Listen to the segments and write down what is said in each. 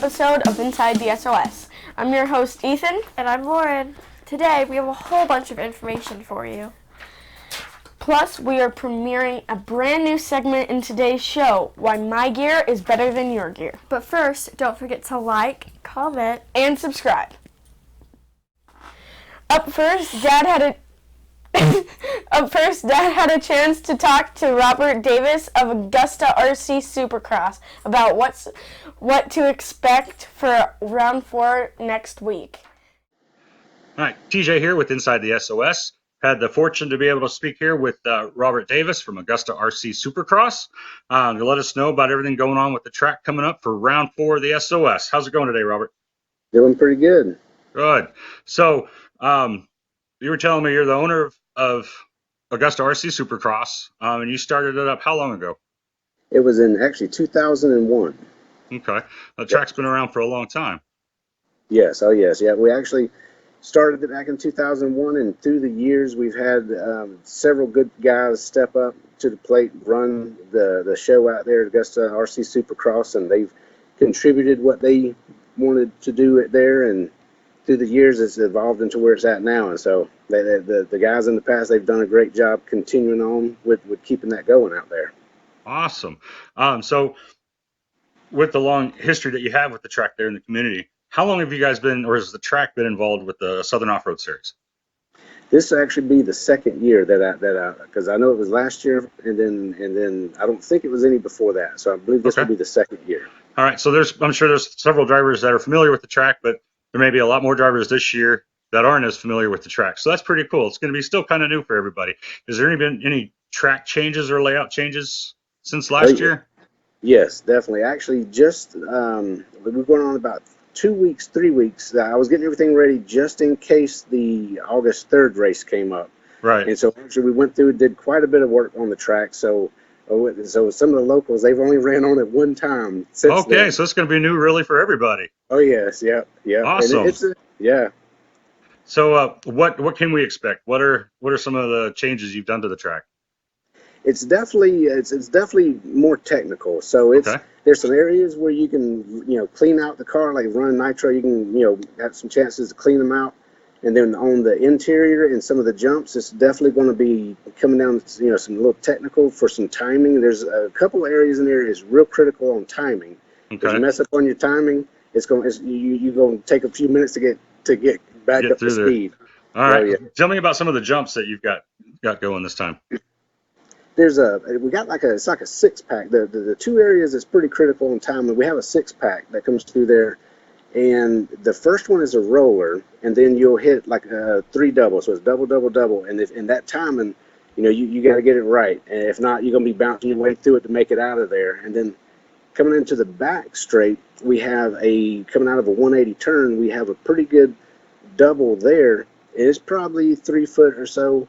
episode of Inside the SOS. I'm your host, Ethan. And I'm Lauren. Today, we have a whole bunch of information for you. Plus, we are premiering a brand new segment in today's show, Why My Gear is Better Than Your Gear. But first, don't forget to like, comment, and subscribe. Up first, Dad had a chance to talk to Robert Davis of Augusta RC Supercross about what to expect for round 4 next week. All right, TJ here with Inside the SOS. Had the fortune to be able to speak here with Robert Davis from Augusta RC Supercross to let us know about everything going on with the track coming up for round 4 of the SOS. How's it going today, Robert? Doing pretty good. Good. So you were telling me you're the owner of Augusta RC Supercross, and you started it up how long ago? It was in actually 2001. Okay. The track's been around for a long time. Yes. Oh, yes. Yeah. We actually started it back in 2001, and through the years, we've had several good guys step up to the plate, run the show out there at Augusta RC Supercross, and they've contributed what they wanted to do it there, and through the years, it's evolved into where it's at now. And so the guys in the past, they've done a great job continuing on with keeping that going out there. Awesome. So with the long history that you have with the track there in the community, how long have you guys been, or has the track been involved with the Southern Off-Road Series? This will actually be the second year because I know it was last year, and then I don't think it was any before that. So I believe this will be the second year. All right. So I'm sure there's several drivers that are familiar with the track, but there may be a lot more drivers this year that aren't as familiar with the track. So that's pretty cool. It's going to be still kind of new for everybody. Has there been any track changes or layout changes since last year? Yes, definitely. Actually, just we're going on about 2 weeks, 3 weeks. I was getting everything ready just in case the August 3rd race came up. Right. And so actually we went through and did quite a bit of work on the track. So some of the locals, they've only ran on it one time since then. So it's going to be new really for everybody. Oh, yes. Yeah. Yeah. Awesome. Yeah. So what can we expect? What are some of the changes you've done to the track? It's definitely more technical. So there's some areas where you can clean out the car, like running nitro. You can have some chances to clean them out, and then on the interior and some of the jumps, it's definitely going to be coming down to some little technical for some timing. There's a couple areas in there is real critical on timing. Okay. If you mess up on your timing, you're going to take a few minutes to get back up to speed. All right. Yeah. Tell me about some of the jumps that you've got going this time. We got it's like a 6-pack. The two areas that's pretty critical in time, and we have a 6-pack that comes through there. And the first one is a roller, and then you'll hit like a 3 double, so it's double, double, double. And in that timing, you got to get it right. And if not, you're gonna be bouncing your way through it to make it out of there. And then coming into the back straight, we have coming out of a 180 turn, we have a pretty good double there. It's probably 3 foot or so,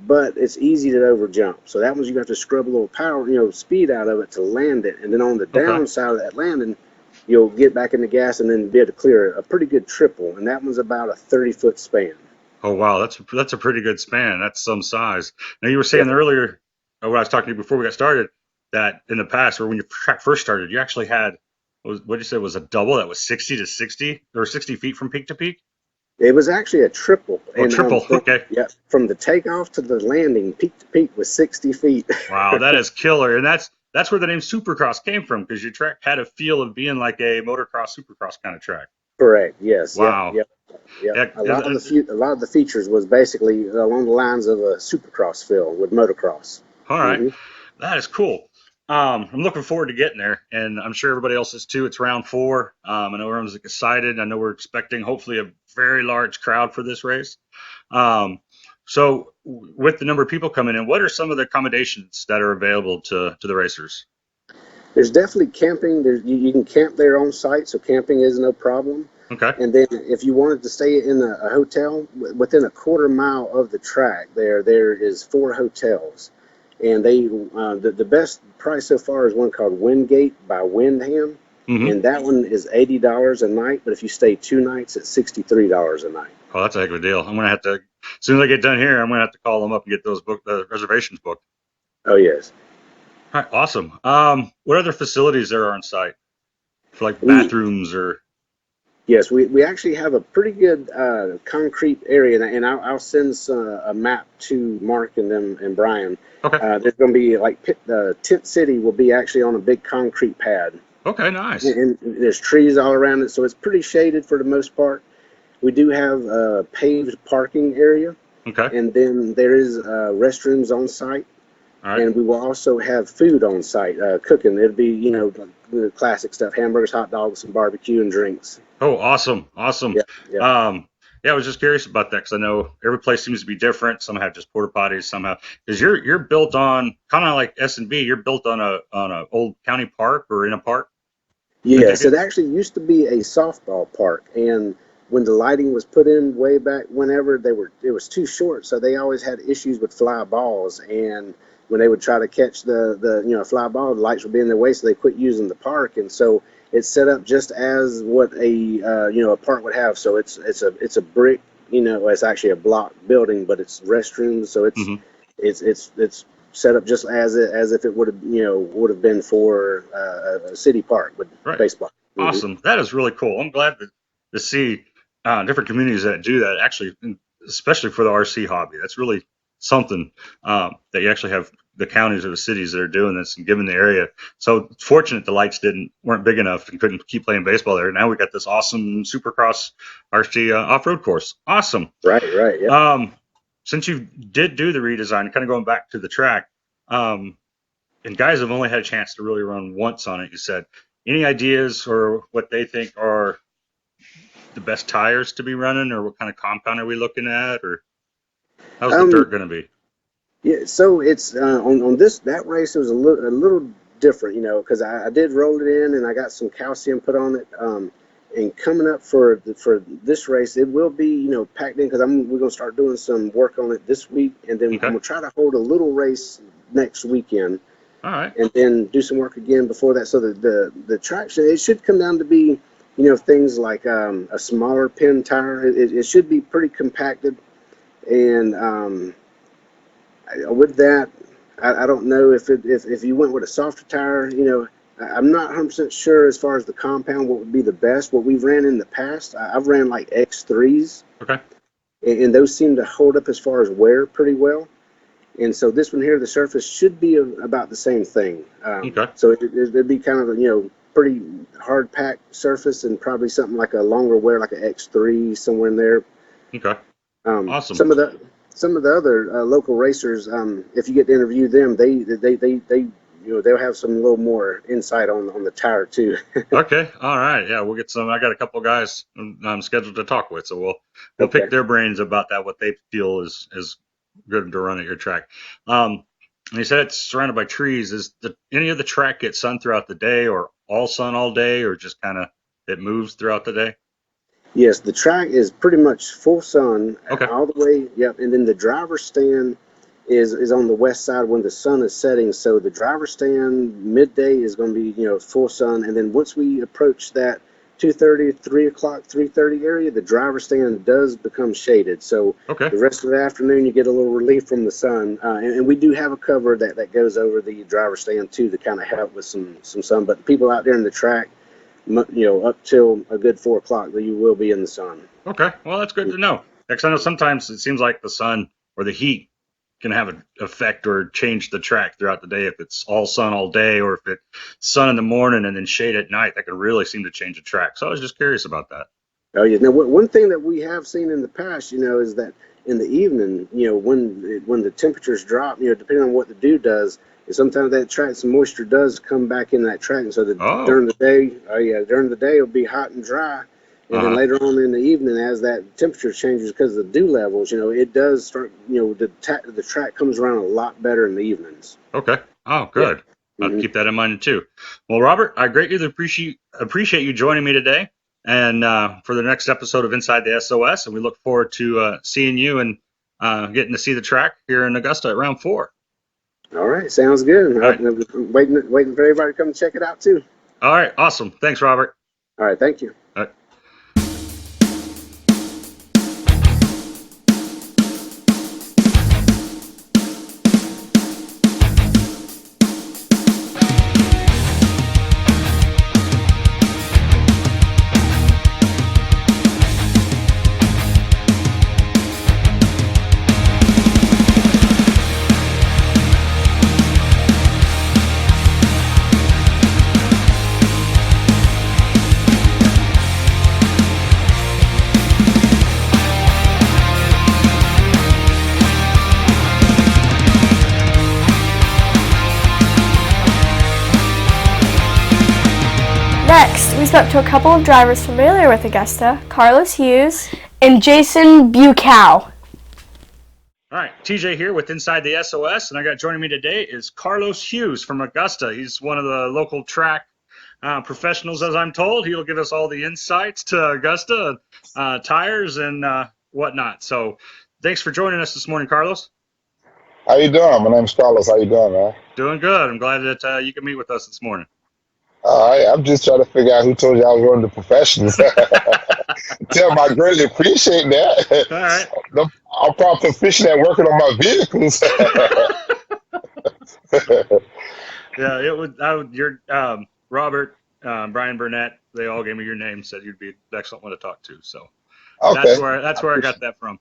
but it's easy to over jump. So that one's you got to scrub a little power, speed out of it to land it. And then on the downside of that landing, you'll get back in the gas and then be able to clear a pretty good triple. And that one's about a 30-foot span. Oh, wow. That's a pretty good span. That's some size. Now, you were saying earlier, when I was talking to you before we got started, that in the past, or when your track first started, you actually had, what did you say, was a double that was 60 to 60 or 60 feet from peak to peak? It was actually a triple. Oh, triple. Okay. Yeah. From the takeoff to the landing, peak to peak was 60 feet. Wow, that is killer. And that's where the name Supercross came from, because your track had a feel of being like a motocross, Supercross kind of track. Correct. Yes. Wow. Yep. A lot of the features was basically along the lines of a Supercross feel with motocross. All right. Mm-hmm. That is cool. I'm looking forward to getting there, and I'm sure everybody else is too. It's round 4. I know everyone's excited. I know we're expecting hopefully a very large crowd for this race. So with the number of people coming in, what are some of the accommodations that are available to the racers? There's definitely camping. You can camp there on site, so camping is no problem. Okay. And then if you wanted to stay in a hotel within a quarter mile of the track, there is 4 hotels. And the best price so far is one called Wingate by Windham, and that one is $80 a night. But if you stay 2 nights, it's $63 a night. Oh, that's a heck of a deal. I'm gonna have to, as soon as I get done here, I'm gonna have to call them up and get those reservations booked. Oh, yes. All right, awesome. What other facilities there are on site? for like bathrooms or? Yes, we actually have a pretty good concrete area, and I'll send a map to Mark and them and Brian. Okay. There's going to be like Tent City will be actually on a big concrete pad. Okay, nice. And there's trees all around it, so it's pretty shaded for the most part. We do have a paved parking area, Okay. and then there is restrooms on site. All right. And we will also have food on site, cooking. It'll be, the classic stuff: hamburgers, hot dogs, and barbecue and drinks. Oh, awesome. Yeah, yeah. Yeah, I was just curious about that because I know every place seems to be different. Some have just porta potties, some have, because you're built on kind of like S&B. You're built on a old county park or in a park. Yes, it actually used to be a softball park, and when the lighting was put in way back whenever it was too short, so they always had issues with fly balls. And when they would try to catch the fly ball, the lights would be in their way, so they quit using the park. And so it's set up just as what a park would have. So it's a brick, it's actually a block building, but it's restrooms. So it's set up just as if it would have been for a city park with baseball. Awesome. That is really cool. I'm glad to see different communities that do that, actually, especially for the RC hobby. That's really something that you actually have the counties or the cities that are doing this and giving the area. So fortunate the lights weren't big enough and couldn't keep playing baseball there. Now we got this awesome Supercross RC off-road course. Awesome. Right. Yeah. Since you did do the redesign, kind of going back to the track, and guys have only had a chance to really run once on it, you said. Any ideas or what they think are the best tires to be running, or what kind of compound are we looking at, or how's the dirt going to be? Yeah, so it's on that race it was a little different, because I did roll it in and I got some calcium put on it. And coming up for this race, it will be packed in because we're gonna start doing some work on it this week, and then I'm gonna try to hold a little race next weekend. All right. And then do some work again before that. So the traction, it should come down to be things like a smaller pin tire. It should be pretty compacted, and with that, I don't know if you went with a softer tire. I'm not 100% sure as far as the compound what would be the best. What we've ran in the past, I've ran like X3s. Okay. And those seem to hold up as far as wear pretty well. And so this one here, the surface should be about the same thing. Okay. So it'd be kind of a pretty hard packed surface, and probably something like a longer wear, like an X3 somewhere in there. Okay. Awesome. Some of the other local racers, if you get to interview them, they'll have some little more insight on the tire too. Okay. All right. Yeah, we'll get some. I got a couple of guys I'm scheduled to talk with, so we'll pick their brains about that, what they feel is good to run at your track. And you said it's surrounded by trees. Is any of the track get sun throughout the day, or all sun all day, or just kind of it moves throughout the day? Yes, the track is pretty much full sun all the way. Yep, and then the driver's stand is on the west side when the sun is setting. So the driver's stand midday is going to be full sun, and then once we approach that 2:30, 3 o'clock, 3:30 area, the driver's stand does become shaded. So the rest of the afternoon you get a little relief from the sun, and we do have a cover that goes over the driver's stand too to kind of help with some sun. But the people out there in the track, up till a good 4 o'clock, you will be in the sun. Okay, well that's good to know. Because I know sometimes it seems like the sun or the heat can have an effect or change the track throughout the day. If it's all sun all day, or if it's sun in the morning and then shade at night, that can really seem to change the track. So I was just curious about that. Oh yeah. Now one thing that we have seen in the past, is that in the evening, when the temperatures drop, depending on what the dew does, sometimes that track, some moisture does come back in that track. And so during the day it'll be hot and dry. And then later on in the evening, as that temperature changes because of the dew levels, it does start, the track comes around a lot better in the evenings. Okay. Oh, good. Yeah. I'll keep that in mind too. Well, Robert, I greatly appreciate you joining me today, and for the next episode of Inside the SOS, and we look forward to seeing you and getting to see the track here in Augusta at round 4. All right. Sounds good. All right. I'm waiting for everybody to come check it out too. All right. Awesome. Thanks, Robert. All right. Thank you. All right. spoke to a couple of drivers familiar with Augusta, Carlose Hughes and Jason Bucao. All right, TJ here with Inside the SOS, and I got joining me today is Carlose Hughes from Augusta. He's one of the local track professionals, as I'm told. He'll give us all the insights to Augusta, tires, and whatnot. So thanks for joining us this morning, Carlos. How you doing? My name's Carlos. How you doing, man? Doing good. I'm glad that you can meet with us this morning. I'm just trying to figure out who told you I was one of the professionals. Tell them I greatly appreciate that. All right. I'm probably proficient at working on my vehicles. Yeah, you're Robert, Brian Burnett. They all gave me your name. Said you'd be an excellent one to talk to. So Okay. that's where I got that from.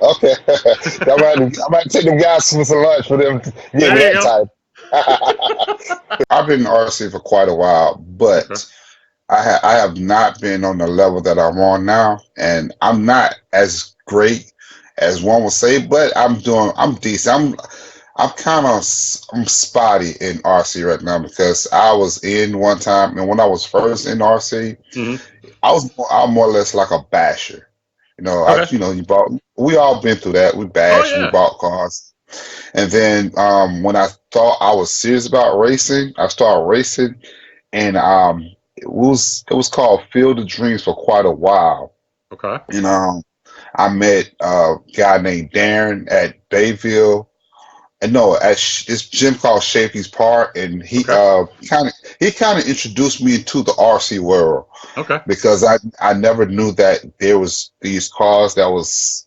Okay. I might take them guys for some lunch for them to get There you that go. time. I've been in RC for quite a while, but Okay. I have not been on the level that I'm on now, and I'm not as great as one would say, but I'm decent. I'm spotty in RC right now because I was in one time, and when I was first in RC, I'm more or less like a basher. Okay. We all been through that. We Oh bashed, we yeah. bought cars, and then when I thought I was serious about racing, I started racing, and it was called Field of Dreams for quite a while. Okay. And I met a guy named Darren at Bayville. And no, at this gym called Shapey's Park, and he Okay. kind of introduced me into the RC world Okay. because I never knew that there was these cars that was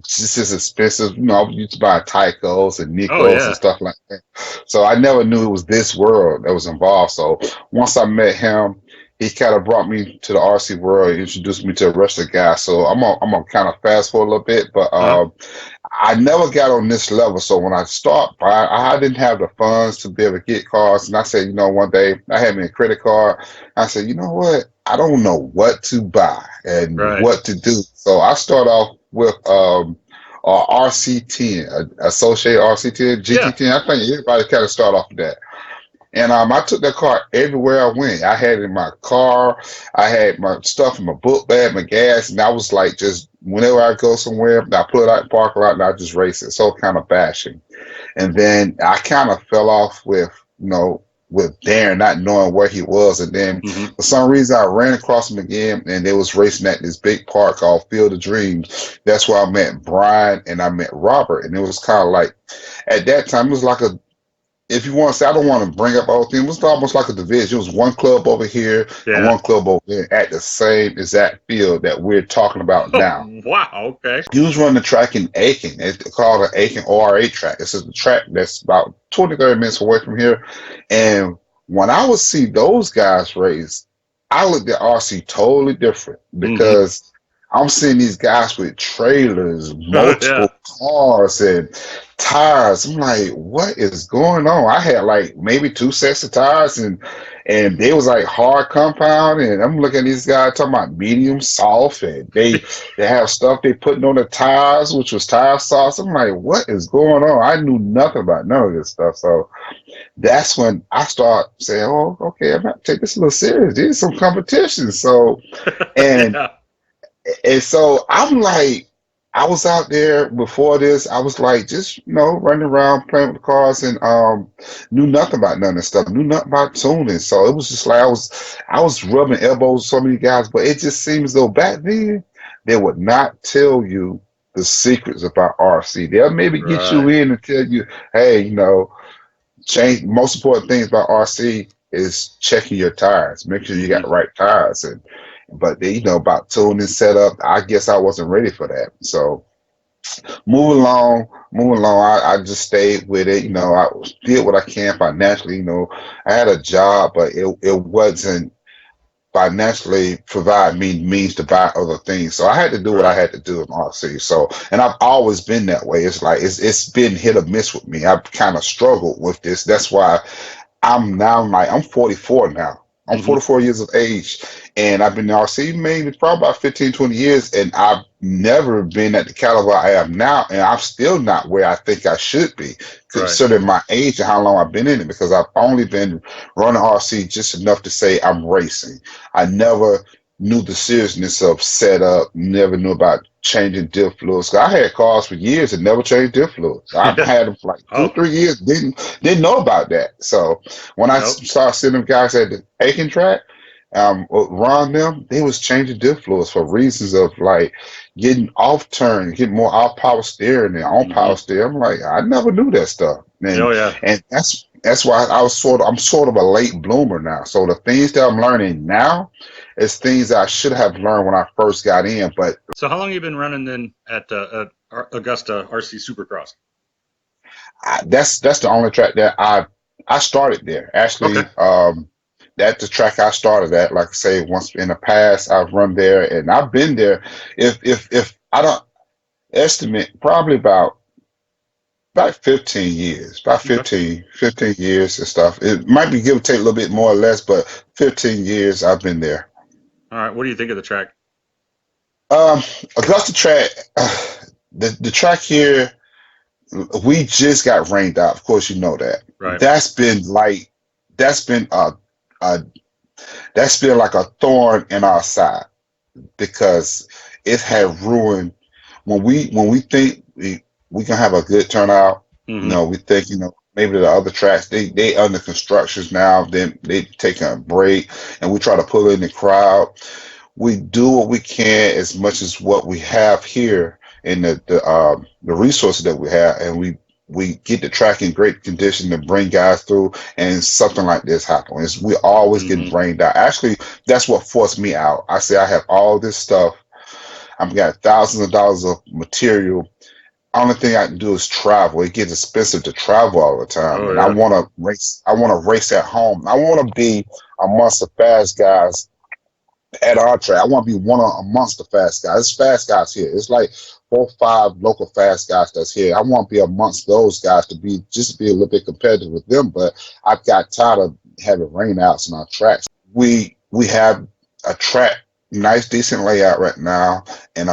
just as expensive. I used to buy Tycos and Oh Nikos and yeah. stuff like that. So I never knew it was this world that was involved. So once I met him, he kind of brought me to the RC world and introduced me to the rest of the guys. So I'm gonna kind of fast forward a little bit, but I never got on this level. So when I I didn't have the funds to be able to get cars. And I said, one day I had me a credit card. I said, you know what? I don't know what to buy and Right. what to do. So I start off with RC10, Associated RC10, Yeah. GT10. I think everybody kind of start off with that. And I took that car everywhere I went. I had it in my car. I had my stuff in my book bag, my gas, and I was like, just whenever I go somewhere, I put it out in the parking lot and I just race it. So kind of bashing. And then I kind of fell off with Darren, not knowing where he was. And then for some reason, I ran across him again, and they was racing at this big park called Field of Dreams. That's where I met Brian and I met Robert. And it was kind of like, at that time, it was like if you want to say, I don't want to bring up all things, it was almost like a division. It was one club over here and Yeah. one club over there at the same exact field that we're talking about Oh now. wow. Okay. He was running the track in Aiken. It's called an Aiken ORA track. This is a track that's about 20, 30 minutes away from here. And when I would see those guys race, I looked at RC totally different because I'm seeing these guys with trailers, Oh yeah. multiple cars, and tires. I'm like, what is going on? I had like maybe 2 sets of tires, and they was like hard compound, and I'm looking at these guys talking about medium soft, and they have stuff they putting on the tires, which was tire sauce. I'm like, what is going on? I knew nothing about none of this stuff. So that's when I start saying, oh, okay, I'm not take this a little serious. There's some competition. So and Yeah. and so I'm like, I was out there before this. I was like, just running around playing with the cars, and knew nothing about none of this stuff. Knew nothing about tuning. So it was just like I was rubbing elbows with so many guys, but it just seems though back then they would not tell you the secrets about RC. They'll maybe get you Right. in and tell you, hey, change. Most important things about RC is checking your tires. Make sure you got the right tires, but they, about tuning setup. I guess I wasn't ready for that. So moving along. I just stayed with it. I did what I can financially. I had a job, but it wasn't financially provide me means to buy other things. So I had to do what I Right. had to do in RC. So, and I've always been that way. It's like it's been hit or miss with me. I've kind of struggled with this. That's why I'm 44 now. I'm 44 years of age, And I've been in RC maybe probably about 15, 20 years, and I've never been at the caliber I am now, and I'm still not where I think I should be, Right. considering my age and how long I've been in it, because I've only been running RC just enough to say I'm racing. I never knew the seriousness of setup, never knew about changing diff fluids. 'Cause I had cars for years and never changed diff fluids. I've had them for like two, Oh, 3 years, didn't know about that. So when I nope. started seeing them guys at the Aiken track, Ron them, they was changing diff fluids for reasons of like getting off turn, getting more off power steering and on Hmm. power steering. I'm like, I never knew that stuff. Oh yeah. And that's why I'm sort of a late bloomer now. So the things that I'm learning now is things that I should have learned when I first got in. But So how long you been running then at Augusta RC Supercross? that's the only track that I started there. Okay. Actually, that's the track I started at. Like I say, once in the past, I've run there, and I've been there. If I don't estimate, probably about 15 years, about Okay. 15 years and stuff. It might be give or take a little bit more or less, but 15 years I've been there. All right. What do you think of the track? Um, Augusta track, the track here, we just got rained out. Of course, you know that. Right. That's been like that's been a that's been like a thorn in our side because it had ruined when we think we can have a good turnout. Hmm. We think maybe the other tracks they under constructions now. Then they taking a break, and we try to pull in the crowd. We do what we can as much as what we have here in the resources that we have, and we get the track in great condition to bring guys through, and something like this happens. We always Hmm. get rained out. Actually, that's what forced me out. I say I have all this stuff. I've got thousands of dollars of material. Only thing I can do is travel. It gets expensive to travel all the time, Oh and I yeah. want to race. I want to race at home. I want to be amongst the fast guys at our track. I want to be one amongst the fast guys. It's fast guys here. It's like 4 or 5 local fast guys that's here. I want to be amongst those guys to be a little bit competitive with them. But I've got tired of having rainouts in our tracks. We have a track, nice decent layout right now, and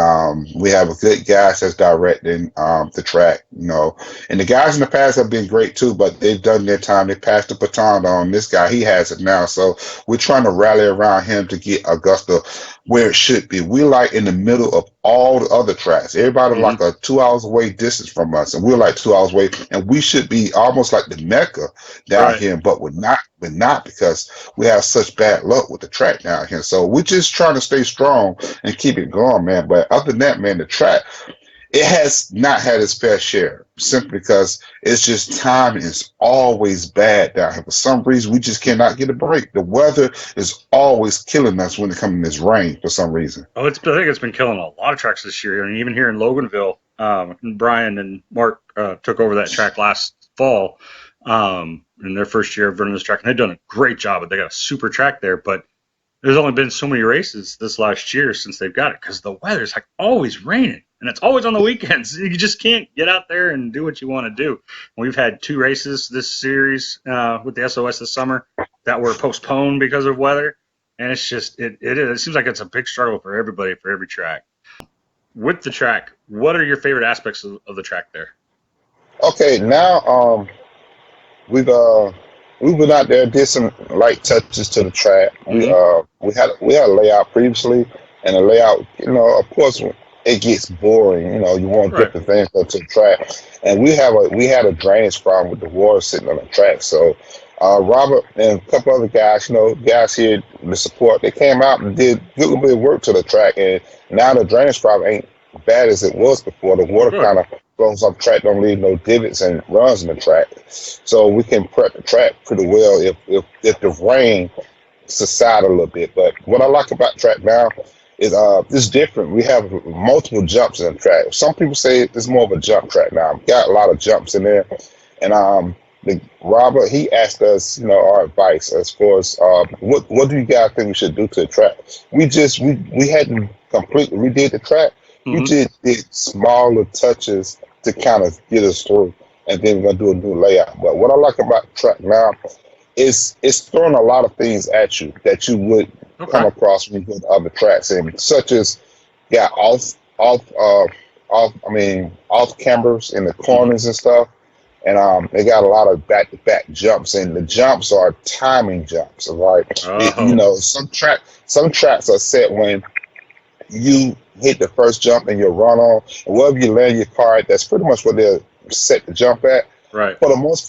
we have a good guys that's directing the track. And the guys in the past have been great too, but they've done their time. They passed the baton on this guy. He has it now, so we're trying to rally around him to get Augusta where it should be. We're like in the middle of all the other tracks. Everybody Hmm. like a 2 hours away distance from us, and we're like 2 hours away, and we should be almost like the Mecca down Right. here, but we're not. We're not because we have such bad luck with the track down here. So we're just trying to stay strong and keep it going, man. But other than that, man, the track, it has not had its fair share simply because it's just timing is always bad down here. For some reason, we just cannot get a break. The weather is always killing us when it comes in this rain for some reason. Oh, I think it's been killing a lot of tracks this year, and even here in Loganville, Brian and Mark took over that track last fall in their first year of running this track, and they've done a great job. They got a super track there, but there's only been so many races this last year since they've got it because the weather's like always raining, and it's always on the weekends. You just can't get out there and do what you want to do. We've had 2 races this series with the SOS this summer that were postponed because of weather. And it's just it seems like it's a big struggle for everybody for every track. With the track, what are your favorite aspects of the track there? Okay, now we've we went out there, did some light touches to the track. We Hmm. we had a layout previously, and the layout, of course, it gets boring. You want Right. different things to the track, and we had a drainage problem with the water sitting on the track. So Robert and a couple other guys, guys here to support, they came out and did a good bit of work to the track, and now the drainage problem ain't bad as it was before. The Oh, water good. kind of flows off the track, don't leave no divots and runs in the track. So we can prep the track pretty well if the rain subside a little bit. But what I like about track now is it's different. We have multiple jumps in the track. Some people say it's more of a jump track now. We've got a lot of jumps in there. And Robert, he asked us, our advice as far as what do you guys think we should do to the track? We hadn't completely redid the track. We Hmm. just did smaller touches to kind of get us through, and then we're gonna do a new layout. But what I like about the track now is it's throwing a lot of things at you that you would come Okay. across when you go to other tracks, and such as got off campers in the Hmm. corners and stuff. And they got a lot of back-to-back jumps, and the jumps are timing jumps. Like Oh. some tracks are set when you hit the first jump and you run on, and wherever you land your car at, that's pretty much what they'll set the jump at. Right. For the most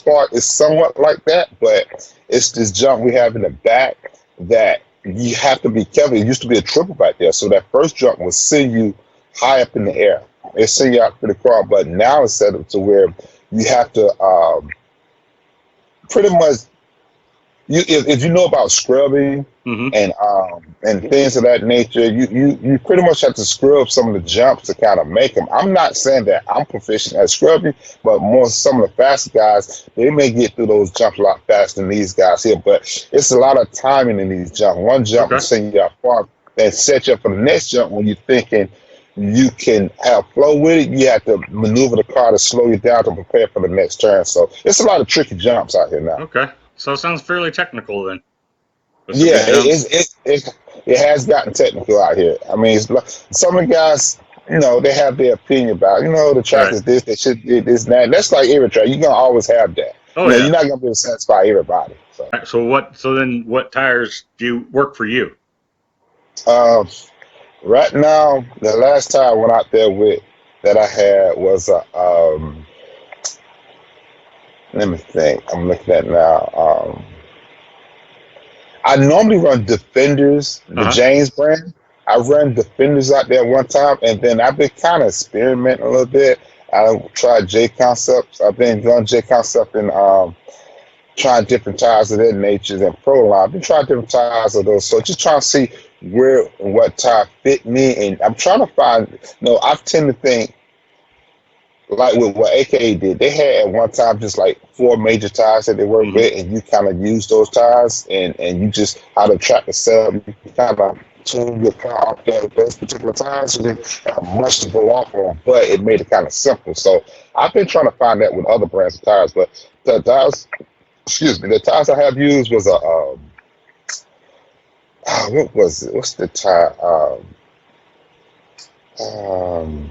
part, it's somewhat like that, but it's this jump we have in the back that you have to be careful. It used to be a triple back there, so that first jump will send you high up in the air. It send you out to the car, but now it's set up to where you have to pretty much if you know about scrubbing Hmm. and things of that nature, you pretty much have to scrub some of the jumps to kind of make them. I'm not saying that I'm proficient at scrubbing, but more some of the faster guys, they may get through those jumps a lot faster than these guys here. But it's a lot of timing in these jumps. One jump will Okay. send you out far and set you up for the next jump when you're thinking you can have flow with it. You have to maneuver the car to slow you down to prepare for the next turn. So it's a lot of tricky jumps out here now. Okay. So it sounds fairly technical then, with some Yeah, good jumps. it has gotten technical out here. I mean, some of the guys, they have their opinion about, the track Right. is this, they should do this, and that. That's like every track. You're gonna always have that. Oh You're yeah. not gonna be able to satisfy everybody. So, Right, so what? So then, what tires do you work for you? um, right now, the last tire I went out there with that I had was a. Let me think. I'm looking at now. I normally run Defenders, Uh the huh. James brand. I run Defenders out there one time, and then I've been kind of experimenting a little bit. I tried J Concepts. I've been doing J Concept and trying different tires of that nature and Pro Line. I've been trying different tires of those. So just trying to see where and what tire fit me. And I'm trying to find, I tend to think like with what AKA did, they had at one time just like four major tires that they work Hmm. with, and you kind of use those tires, and you just how the track is set up, you kind of tune your car off those particular tires, and then have much to go off on, but it made it kind of simple. So I've been trying to find that with other brands of tires, but the tires, excuse me, the tires I have used was a what was it? What's the tire? Um,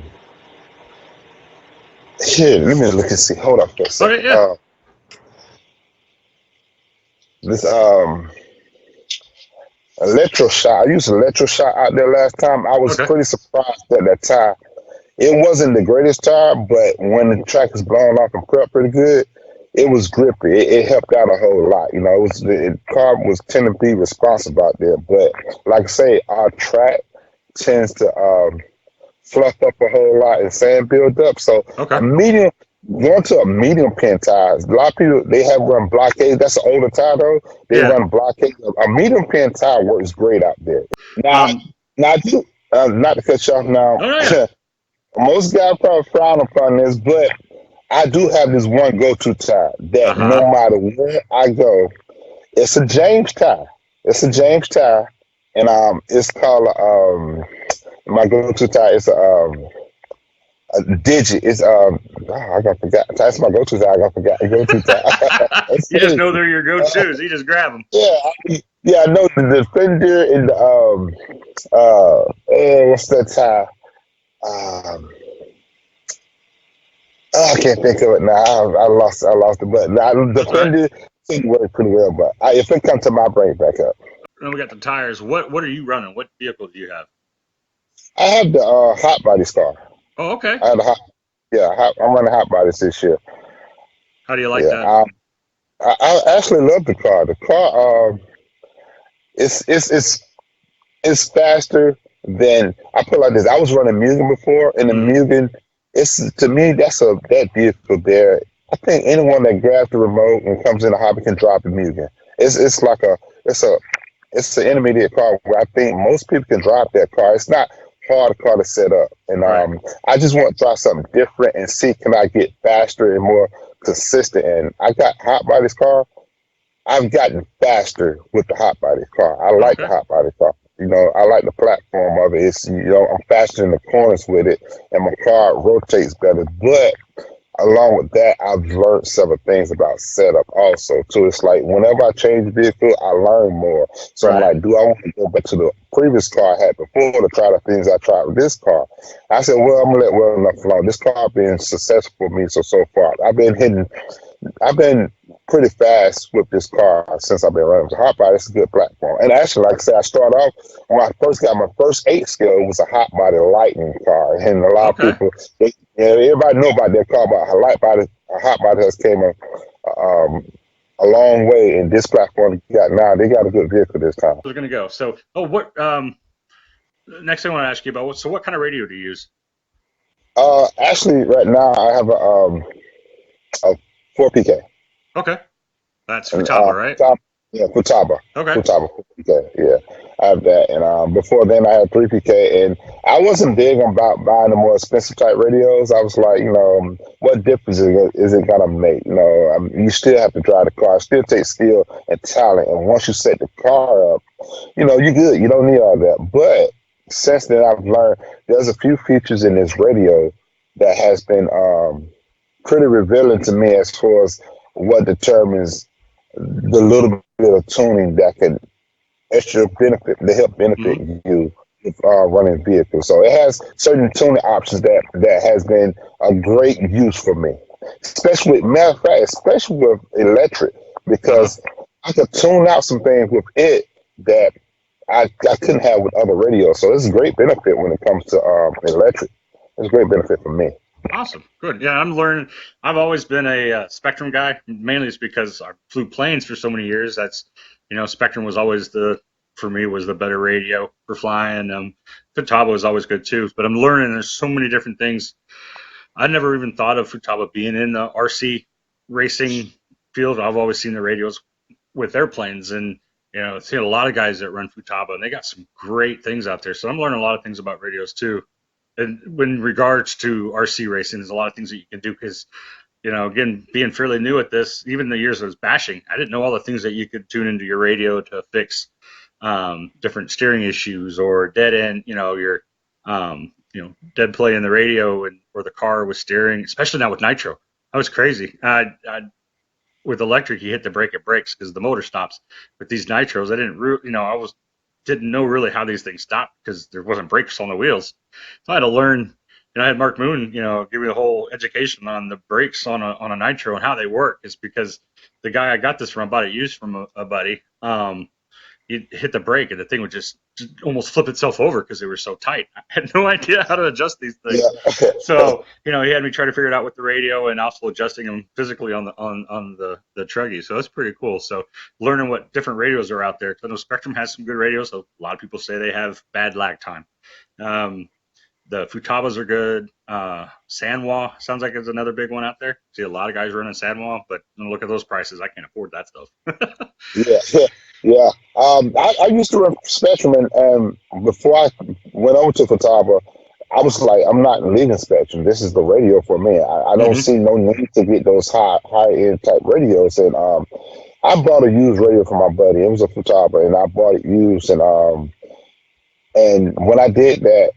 Here, let me look and see. Hold up for a Okay. second. Yeah. This electroshock. I used electroshock out there last time. I was Okay. pretty surprised at that tire. It wasn't the greatest tire, but when the track is blown off and prepped pretty good, it was grippy. It helped out a whole lot. The car was tend to be responsive out there. But like I say, our track tends to fluff up a whole lot and sand build up. So Okay. a medium going to a medium pin tires. A lot of people they have run blockades. That's an older tire though. They Yeah. run blockades. A medium pin tire works great out there. Now, Um. now I do not to cut you off. Oh no, yeah. Now, most guys probably frown upon this, but I do have this one go-to tire Uh that huh. no matter where I go, it's a James tire. It's a James tire, and it's called my go-to tire. It's a digit. It's I got forgot. That's my go-to tire. I got forgot. Go-to tire. Let's You just see. know they're your go-tos. You just grab them. Yeah, I know the Defender and the what's that tire? Um, I can't think of it now. I lost it, but the That's all right. Defender seemed to work pretty well. But if it comes to my brain back up, Then we got the tires. What are you running? What vehicle do you have? I have the hot body car. Oh, okay. I have the hot. Yeah, I'm running hot bodies this year. How do you like Yeah, that? I actually love the car. The car, it's it's it's it's faster than I put it like this. I was running Mugen before, and the Hmm. Mugen, it's to me that vehicle there. I think anyone that grabs the remote and comes in a hobby can drive the Mugen. It's like it's a it's an intermediate car where I think most people can drive that car. It's not hard car to set up, and Right. I just want to try something different and see can I get faster and more consistent. And I got hot body's car. I've gotten faster with the hot body car. I like the Okay. hot body car. I like the platform of it. I'm faster in the corners with it, and my car rotates better. But along with that, I've learned several things about setup also too. It's like whenever I change vehicle, I learn more. So I'm Right. like, do I want to go back to the previous car I had before to try the things I tried with this car? I said, well, I'm gonna let well enough alone. This car been successful for me so far. I've been pretty fast with this car since I've been running. So hot body is a good platform. And actually, like I said, I started off when I first got my first 8 scale. It was a hot body lightning car, and a lot of Okay. people, everybody know about that car. But a hot body has came a long way. In this platform you got now, they got a good vehicle this time. We're gonna go. So, what? Next thing I want to ask you about. What kind of radio do you use? Actually, right now I have a 4PK. Okay, that's And Futaba, right? Futaba, Okay. Futaba, 4PK, yeah, I have that. And before then, I had 3PK, and I wasn't big about buying the more expensive type radios. I was like, what difference is it gonna make? You still have to drive the car. It still takes skill and talent. And once you set the car up, you're good. You don't need all that. But since then, I've learned there's a few features in this radio that has been pretty revealing to me as far as what determines the little bit of tuning that can extra benefit to help benefit Hmm. you with running vehicles. So it has certain tuning options that has been a great use for me, especially matter of fact, especially with electric, Uh-huh. because I could tune out some things with it that I couldn't have with other radios. So it's a great benefit when it comes to electric. It's a great benefit for me. Awesome. Good. Yeah, I'm learning. I've always been a Spectrum guy. Mainly it's because I flew planes for so many years. That's, Spectrum was always for me, was the better radio for flying. Futaba was always good too. But I'm learning there's so many different things. I never even thought of Futaba being in the RC racing field. I've always seen the radios with airplanes, and seen a lot of guys that run Futaba, and they got some great things out there. So I'm learning a lot of things about radios too. And when regards to RC racing, there's a lot of things that you can do because, again, being fairly new at this, even the years I was bashing, I didn't know all the things that you could tune into your radio to fix different steering issues or dead end, dead play in the radio and or the car was steering, especially now with nitro. That was crazy. With electric, you hit the brake, it breaks because the motor stops. With these nitros, I didn't know really how these things stopped because there wasn't brakes on the wheels. So I had to learn. I had Mark Moon, give me a whole education on the brakes on a nitro and how they work. Is because the guy I got this from, I bought it used from a buddy. You hit the brake and the thing would just almost flip itself over because they were so tight. I had no idea how to adjust these things. Yeah. So, he had me try to figure it out with the radio and also adjusting them physically on the truggy. So that's pretty cool. So learning what different radios are out there. I know Spectrum has some good radios. So a lot of people say they have bad lag time. Um, the Futabas are good. Sanwa sounds like it's another big one out there. See a lot of guys running Sanwa, but look at those prices. I can't afford that stuff. Yeah, yeah. I used to run Spectrum, and before I went over to Futaba, I was like, I'm not leaving Spectrum. This is the radio for me. I don't Hmm. see no need to get those high end type radios. And I bought a used radio for my buddy. It was a Futaba, and I bought it used. And when I did that,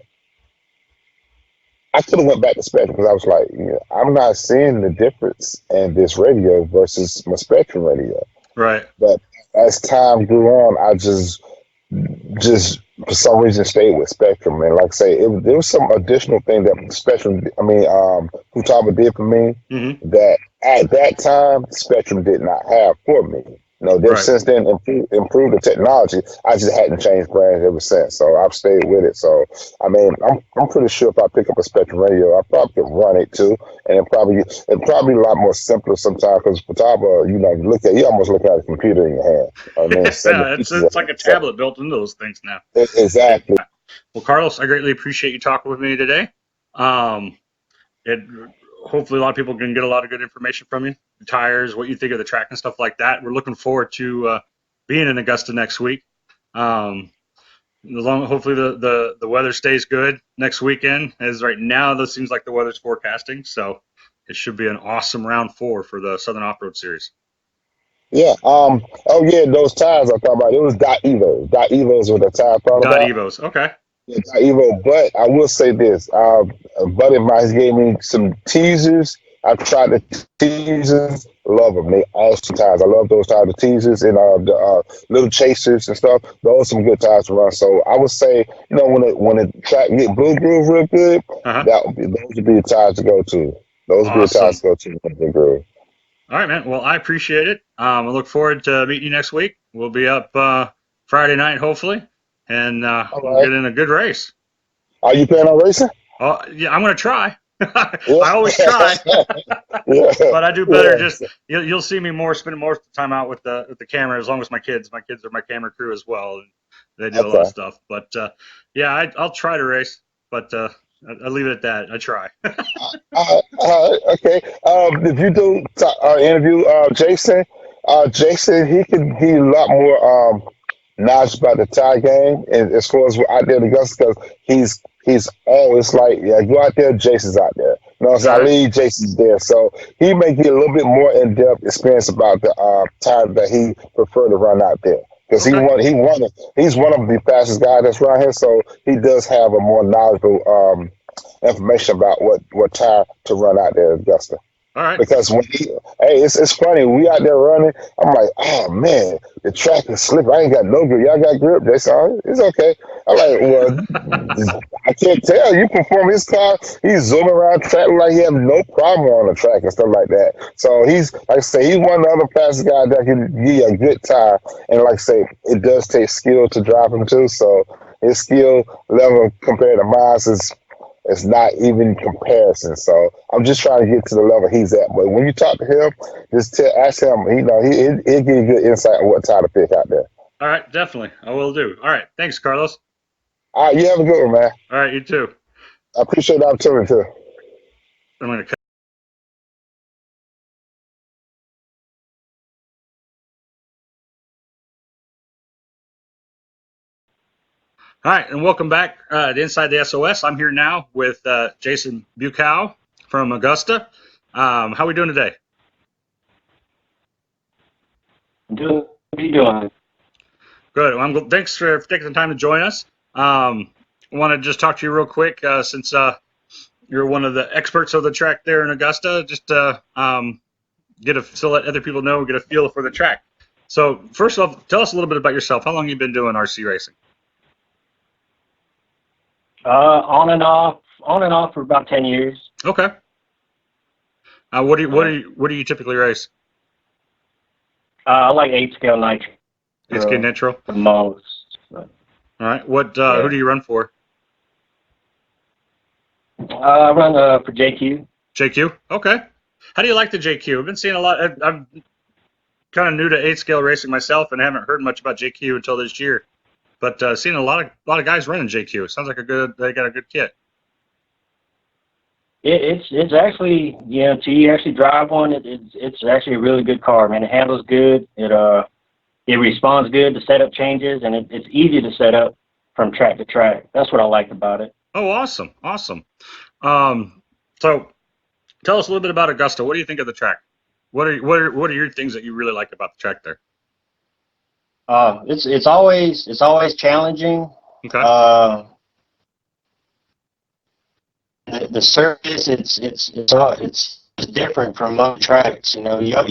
I could have went back to Spectrum because I was like, I'm not seeing the difference in this radio versus my Spectrum radio. Right. But as time grew on, I just for some reason stayed with Spectrum. And like I say, there was some additional thing that Futaba did for me Hmm. that at that time Spectrum did not have for me. They've Right. since then improved the technology. I just hadn't changed brands ever since, so I've stayed with it. So I mean, I'm pretty sure if I pick up a Spectrum radio, I probably could run it too, and it probably a lot more simpler sometimes because Futaba, you almost look at a computer in your hand. I mean, some of Yeah, the it's pieces it's of like a it. So, tablet built into those things now. It, exactly. well, Carlos, I greatly appreciate you talking with me today. Um, it hopefully a lot of people can get a lot of good information from you. The tires, what you think of the track and stuff like that. We're looking forward to being in Augusta next week. Um, hopefully the weather stays good next weekend. As right now, this seems like the weather's forecasting, so it should be an awesome round 4 for the Southern Off Road Series. Yeah. Oh yeah, those tires I thought about. It was Dot Evos. Dot Evos were the tire I thought Dot about. Evos. Okay. Yeah, Dot Evo. But I will say this. A buddy of mine gave me some teasers. I've tried the teasers, love them. They awesome tires. I love those types of teasers and the little chasers and stuff. Those are some good tires to run. So I would say, when the track get blue groove real good, Uh-huh. those would be the tires to go to. Those would be the tires Awesome. to go to in blue groove. All right, man. Well, I appreciate it. I look forward to meeting you next week. We'll be up Friday night, hopefully, and All we'll right. get in a good race. Are you planning on racing? Oh, yeah, I'm going to try. Yeah. I always try, Yeah. but I do better. Yeah. Just you'll see me spending more time out with the camera. As long as my kids are my camera crew as well, and they do a lot of Okay. stuff. But yeah, I'll try to race, but I'll leave it at that. I try. Okay. If you do interview Jason, Jason he a lot more knowledge about the tie game and as far as out there to go because he's always like, yeah, go out there, Jason's out there. You know what I'm saying? All I right. leave Jason's there, so he may get a little bit more in depth experience about the time that he prefer to run out there. Because Okay. he's one of the fastest guys that's around here, so he does have a more knowledgeable information about what tire to run out there at Augusta. All right. Because it's funny. We out there running. I'm like, oh man, the track is slippery. I ain't got no grip. Y'all got grip? They said, oh, it's okay. I'm like, well, I can't tell. You perform his car. He's zooming around track like he have no problem on the track and stuff like that. So he's like I say, he's one of the other fastest guys that can give you a good tire. And like I say, it does take skill to drive him too. So his skill level compared to mine is. It's not even comparison. So I'm just trying to get to the level he's at. But when you talk to him, ask him. He'll give you good insight on what tire to pick out there. All right. Definitely. I will do. All right. Thanks, Carlos. All right, you have a good one, man. All right. You too. I appreciate the opportunity too. I'm going to cut. All right, and welcome back to Inside the SOS. I'm here now with Jason Bucao from Augusta. How are we doing today? What are you doing? Good. Well, thanks for taking the time to join us. I want to just talk to you real quick since you're one of the experts of the track there in Augusta, just to so let other people know, get a feel for the track. So first off, tell us a little bit about yourself. How long have you been doing RC racing? On and off for about 10 years. Okay. What do you typically race? I like 8-scale nitro. It's Kid Nitro. The most. But, All right. What? Yeah. Who do you run for? I run for JQ. JQ. Okay. How do you like the JQ? I've been seeing a lot. I'm kind of new to 8-scale racing myself, and haven't heard much about JQ until this year. But seeing a lot of guys running JQ. Sounds like they got a good kit. It's actually, to actually drive one, it's actually a really good car, man. It handles good. It responds good to setup changes, and it's easy to set up from track to track. That's what I like about it. Oh, awesome. So tell us a little bit about Augusta. What do you think of the track? What are your things that you really like about the track there? It's always challenging. Okay. The surface, it's different from other tracks. You got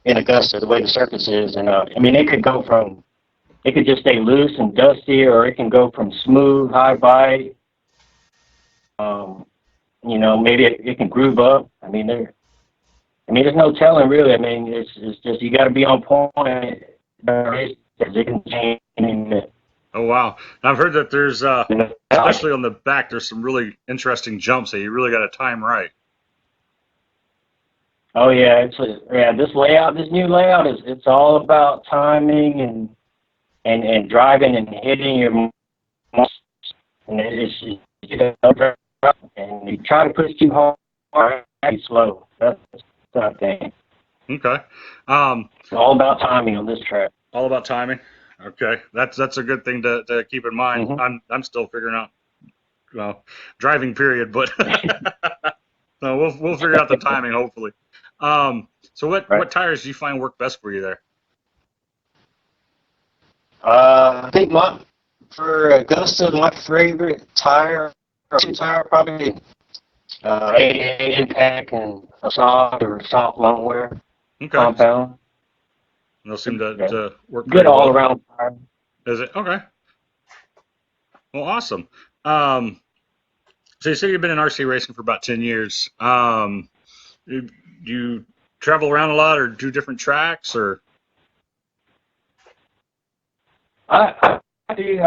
in Augusta the way the surface is, and it could just stay loose and dusty, or it can go from smooth, high bite. Maybe it can groove up. There's no telling really. It's just you got to be on point. It can change in a minute. Oh, wow. I've heard that there's, especially on the back, there's some really interesting jumps that you really got to time right. Oh yeah, this new layout it's all about timing and driving and hitting your muscles. And and you try to push too hard, too slow. That's the thing. Okay. It's all about timing on this track. All about timing. Okay, that's a good thing to keep in mind. Mm-hmm. I'm still figuring out, driving period, but so we'll figure out the timing hopefully. So what tires do you find work best for you there? I think for Augusta, my favorite tire probably 88 impact and a soft or soft lone wear Okay. compound. They'll seem to work Good pretty all well. around tire. Is it? Okay. Well, awesome. So you said you've been in RC racing for about 10 years. Do you travel around a lot or do different tracks or? I do.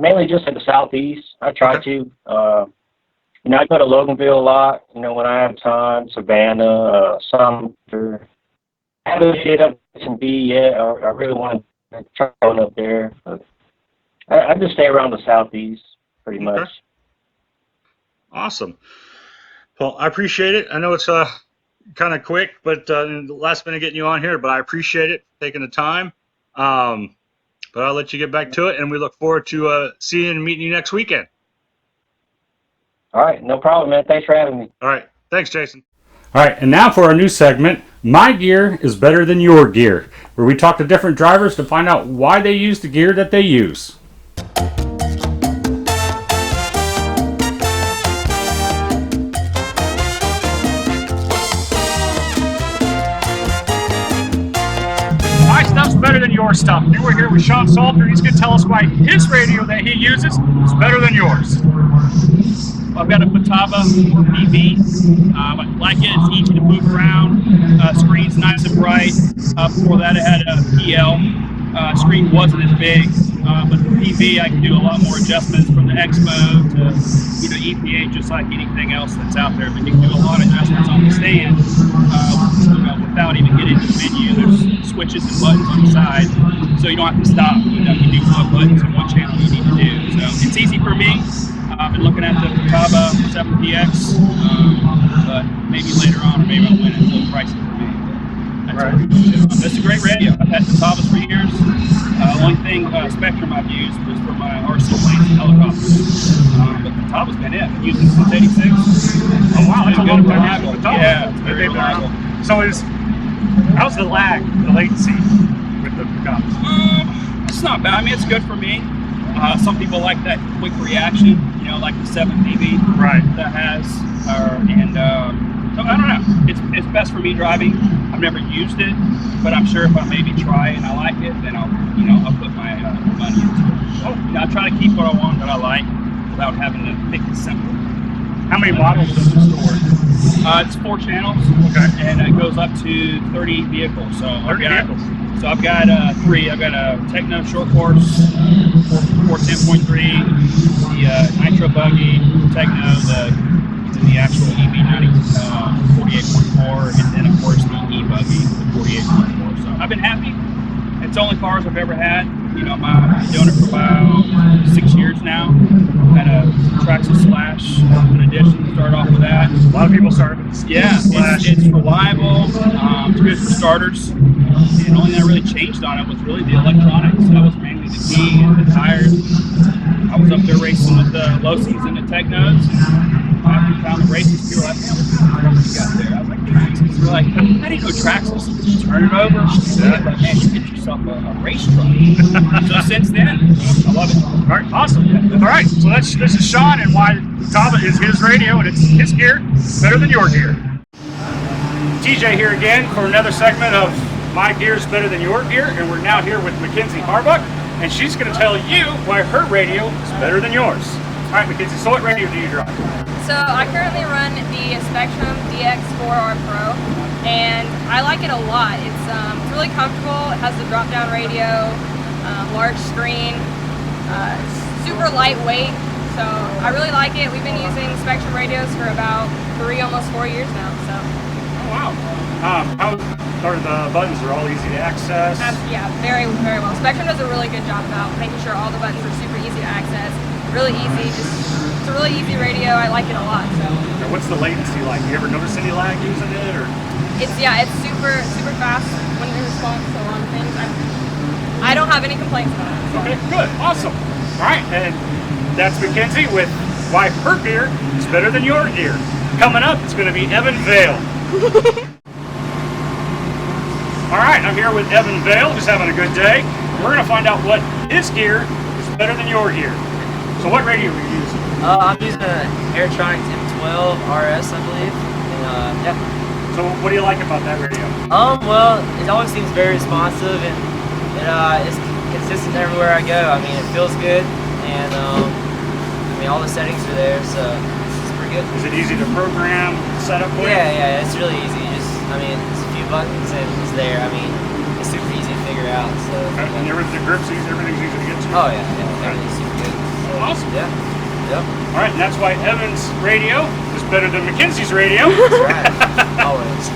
Mainly just in the southeast. I try to. I go to Loganville a lot. When I have time, Savannah, Sumter. I haven't hit up S&B yet. I really want to try going up there. But I just stay around the southeast pretty much. Awesome. Well, I appreciate it. I know it's kind of quick, but the last minute getting you on here, but I appreciate it taking the time. But I'll let you get back to it, and we look forward to seeing and meeting you next weekend. All right, no problem, man. Thanks for having me. All right. Thanks, Jason. All right, and now for our new segment, My Gear is Better Than Your Gear, where we talk to different drivers to find out why they use the gear that they use. My stuff's better than your stuff. You were here with Sean Salter. He's going to tell us why his radio that he uses is better than yours. I've got a Futaba 4PV. I like it. It's easy to move around. Screen's nice and bright. Before that, I had a PL. Screen wasn't as big, but the PV, I can do a lot more adjustments from the X mode to EPA, just like anything else that's out there. But you can do a lot of adjustments on the stand without even getting to the menu. There's switches and buttons on the side, so you don't have to stop. You do what buttons and what channel you need to do. So it's easy for me. I've been looking at the Futaba 7PX, but maybe later on, or maybe I'll win it. It's a little pricey for me. It's a great radio. I've had Futabas for years. Only thing Spectrum I've used was for my RC planes and helicopters. But Futaba's been it. I've been using it since '86. Oh wow, that's a long time having Futaba. Yeah, it's very reliable. So how's the lag, the latency with the Futabas? It's not bad. I mean, it's good for me. Some people like that quick reaction, like the 7PV that has, so I don't know. It's best for me driving. I've never used it, but I'm sure if I maybe try and I like it, then I'll put my money into it. I try to keep what I want, what I like, without having to pick it simple. How many models does it store? It's 4 channels, and it goes up to 30 vehicles. So 30 vehicles. So I've got 3. I've got a Techno short course, 410.3, the Nitro buggy, Techno, the actual EV90 48.4, and then of course the E-buggy, the 48.4. So I've been happy. It's the only cars I've ever had. I've been doing it for about 6 years now. Had a Traxxas Slash in addition. Started off with that. A lot of people started with the Slash. It's reliable. It's good for starters. And the only thing I really changed on it was really the electronics. That was mainly the key and the tires. I was up there racing with the Losies and the Technos. After we found the races, people were like, man, what you got there? I was like, Traxxas. They're like, how do you go Traxxas? Just turn it over. Like, man, you get yourself a race truck. So since then, I love it. All right, awesome. All right, so this is Sean and why Futaba is his radio and it's his gear better than your gear. TJ here again for another segment of My Gear's Better Than Your Gear, and we're now here with Mackenzie Harbuck, and she's going to tell you why her radio is better than yours. All right, Mackenzie, so what radio do you drive? So I currently run the Spectrum DX4R Pro, and I like it a lot. It's really comfortable. It has the drop-down radio, large screen, super lightweight. So I really like it. We've been using Spectrum radios for about 3, almost 4 years now. So. Oh wow! How are the buttons? Are all easy to access? Yeah, very, very well. Spectrum does a really good job about making sure all the buttons are super easy to access. Really easy. It's a really easy radio. I like it a lot. So. Now, what's the latency like? You ever notice any lag using it, or? It's super fast when it responds to a lot of things. I don't have any complaints about it. So. Okay, good, awesome. All right, and that's Mackenzie with why her gear is better than your gear. Coming up, it's going to be Evan Vale. All right, I'm here with Evan Vale, just having a good day. We're going to find out what his gear is better than your gear. So what radio are you using? I'm using an Airtronics M12 12 RS, I believe. And yeah. So what do you like about that radio? Well, it always seems very responsive and it's consistent everywhere I go. I mean, it feels good, and I mean, all the settings are there, so it's pretty good. Is it easy to program, set up for you? Yeah, it's really easy. I mean, it's a few buttons and it's there. I mean, it's super easy to figure out. So. And the grip's easy, everything's easy to get to? Oh, yeah, everything's super good. Oh, awesome. Yeah. Yep. All right, and that's why Evan's radio is better than Mackenzie's radio. That's right. Always.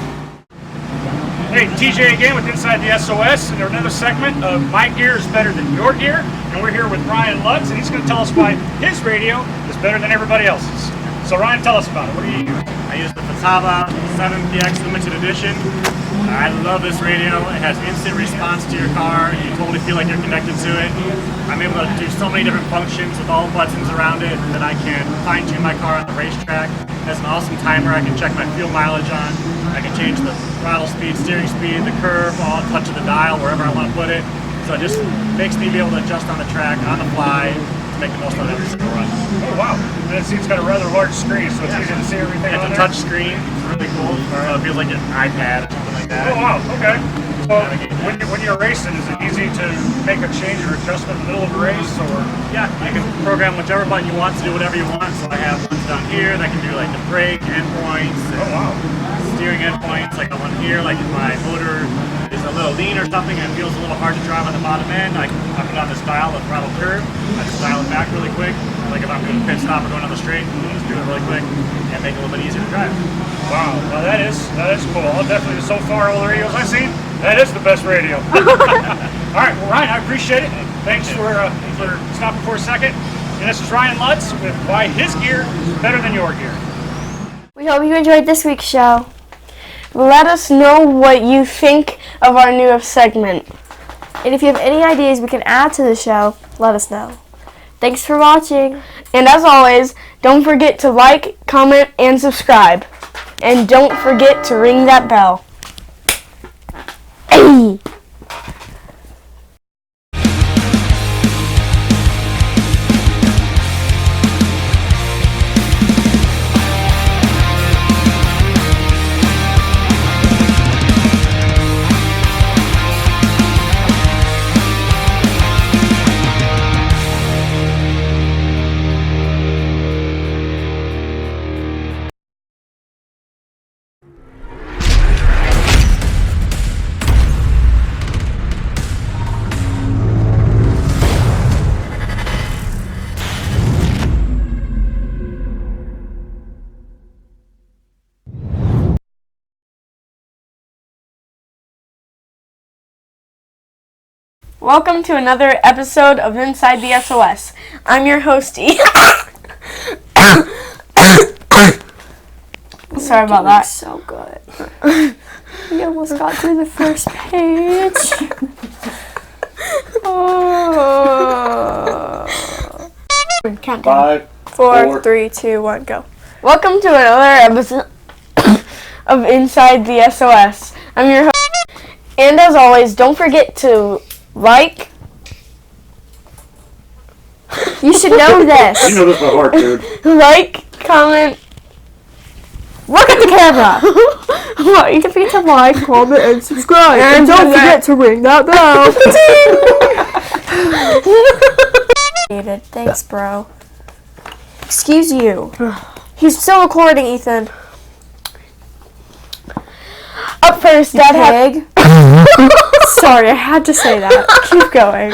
Hey, TJ again with Inside the SOS, and another segment of My Gear is Better Than Your Gear. And we're here with Ryan Lutz, and he's going to tell us why his radio is better than everybody else's. So Ryan, tell us about it. What do you use? I use the Futaba 7PX Limited Edition. I love this radio. It has instant response to your car. You totally feel like you're connected to it. I'm able to do so many different functions with all the buttons around it that I can fine-tune my car on the racetrack. It has an awesome timer I can check my fuel mileage on. I can change the throttle speed, steering speed, the curve, all at touch of the dial, wherever I want to put it. So it just makes me be able to adjust on the track, on the fly, to make the most of every single run. Oh, wow. And it seems it's got a rather large screen, so it's easy to see everything on It's a there. touch screen. It's really cool. It feels like an iPad or something like that. Oh, wow. Okay. So when you're racing, is it easy to make a change or adjustment in the middle of a race? Or Yeah, you can program whichever button you want to do whatever you want. So I have ones down here that can do like the brake endpoints, Oh, wow. steering endpoints, like the one here, like if my motor is a little lean or something and it feels a little hard to drive on the bottom end, I put on this dial, the throttle curve, I just dial it back really quick. Like if I'm doing a pit stop or going on the straight, I'll just do it really quick and make it a little bit easier to drive. Wow. Well, that is cool. I'll definitely, so far, all the radios I've seen, that is the best radio. All right. Well, Ryan, I appreciate it. Thanks for stopping for a second. And this is Ryan Lutz with Why His Gear is Better Than Your Gear. We hope you enjoyed this week's show. Let us know what you think of our newest segment. And if you have any ideas we can add to the show, let us know. Thanks for watching. And as always, don't forget to like, comment, and subscribe. And don't forget to ring that bell. Hey! Welcome to another episode of Inside the SOS. I'm your host, E. Sorry about that. So good. We almost got through the first page. Countdown. 5, 4, 3, 2, 1, go. Welcome to another episode of Inside the SOS. I'm your host, and as always, don't forget to like. You should know this. You know this by heart, dude. Like, comment. Look at the camera. You can forget to like, comment, and subscribe. And don't forget to ring that bell. Thanks, bro. Excuse you. He's still recording, Ethan. Up first, Dad. Pig. Sorry, I had to say that. Keep going.